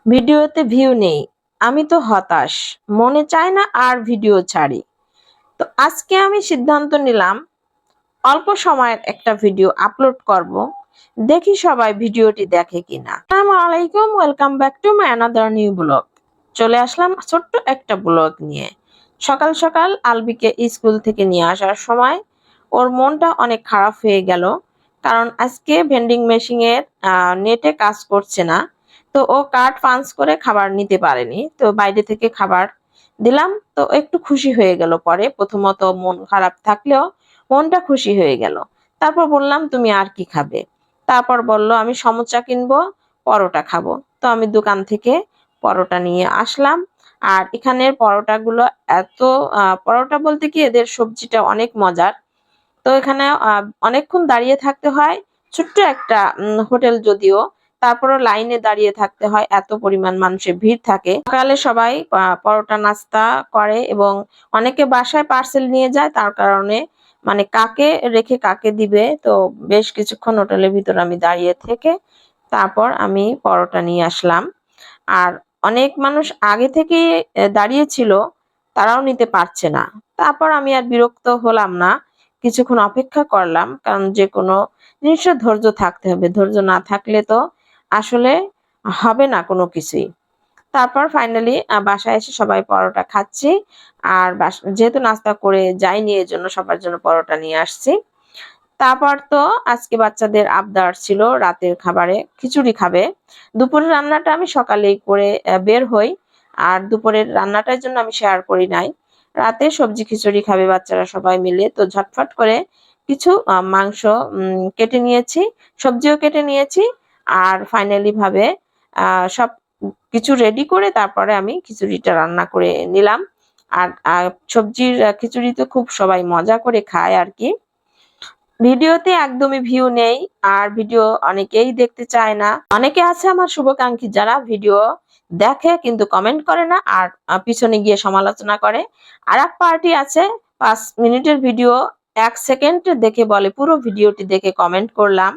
ভিডিওতে ভিউ নেই, আমি তো হতাশ, মনে চায় না আর ভিডিও ছাড়ি। তো আজকে আমি সিদ্ধান্ত নিলাম অল্প সময়ের একটা ভিডিও আপলোড করব, দেখি সবাই ভিডিওটি দেখে কিনা। আসসালামু আলাইকুম, welcome back to my another new blog. চলে আসলাম ছোট্ট একটা ব্লগ নিয়ে। সকাল সকাল আলবিকে স্কুল থেকে নিয়ে আসার সময় ওর মনটা অনেক খারাপ হয়ে গেল, কারণ আজকে ভেন্ডিং মেশিনের নেটে কাজ করছে না। তো ও কার্ড পাঞ্চ করে খাবার নিতে পারেনি, তো বাইরে থেকে খাবার দিলাম। তো একটু খুশি হয়ে গেল, পরে প্রথমত মন খারাপ থাকলেও মনটা খুশি হয়ে গেল। তারপর বললাম তুমি আর কি খাবে? তারপর বলল আমি সমোসা কিনবো, পরোটা খাবো। তো আমি দোকান থেকে পরোটা নিয়ে আসলাম। আর এখানের পরোটাগুলো এত পরোটা বলতে কি এদের সবজিটা অনেক মজার। তো এখানে অনেকক্ষণ দাঁড়িয়ে থাকতে হয়। ছোট্ট একটা হোটেল যদিও, তারপরও লাইনে দাঁড়িয়ে থাকতে হয়, এত পরিমাণ মানুষের ভিড় থাকে। সকালে সবাই পরোটা নাস্তা করে এবং অনেকে বাসায় পার্সেল নিয়ে যায়, তার কারণে মানে কাকে রেখে কাকে দিবে। তো বেশ কিছুক্ষণ হোটেলের ভিতর আমি দাঁড়িয়ে থেকে তারপর আমি পরোটা নিয়ে আসলাম। আর অনেক মানুষ আগে থেকে দাঁড়িয়ে ছিল, তারাও নিতে পারছে না। তারপর আমি আর বিরক্ত হলাম না, কিছুক্ষণ অপেক্ষা করলাম, কারণ যে কোনো জিনিসের ধৈর্য থাকতে হবে, ধৈর্য না থাকলে তো আসলে হবে না কোনো কিছুই। তারপর ফাইনালি বাসায় এসে সবাই পরোটা খাচ্ছি। আর যেহেতু নাস্তা করে যাইনি, এর জন্য সবার জন্য পরোটা নিয়ে আসছি। তারপর তো আজকে বাচ্চাদের আবদার ছিল রাতের খাবারে খিচুড়ি খাবে। দুপুরের রান্নাটা আমি সকালেই করে বের হই, আর দুপুরের রান্নাটার জন্য আমি শেয়ার করি নাই। রাতে সবজি খিচুড়ি খাবে বাচ্চারা সবাই মিলে, তো ঝটফট করে কিছু মাংস কেটে নিয়েছি, সবজিও কেটে নিয়েছি। আর ফাইনালি ভাবে সব কিছু রেডি করে তারপরে আমি খিচুড়িটা রান্না করে নিলাম। আর সবজির খিচুড়ি তো খুব সবাই মজা করে খায় আর কি। ভিডিওতে একদমই ভিউ নেই, আর ভিডিও অনেকেই দেখতে চায় না। অনেকে আছে আমার শুভাকাঙ্ক্ষী যারা ভিডিও দেখে কিন্তু কমেন্ট করে না, আর পিছনে গিয়ে সমালোচনা করে। আর এক পার্টি আছে 5 মিনিটের ভিডিও 1 সেকেন্ড দেখে বলে পুরো ভিডিওটি দেখে কমেন্ট করলাম।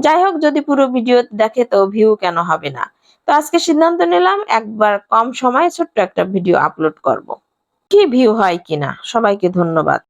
যাই হোক, যদি পুরো ভিডিও দেখে তো ভিউ কেন হবে না? তো আজকে সিদ্ধান্ত নিলাম একবার কম সময়ে ছোট্ট একটা ভিডিও আপলোড করব, কি ভিউ হয় কিনা। সবাইকে ধন্যবাদ।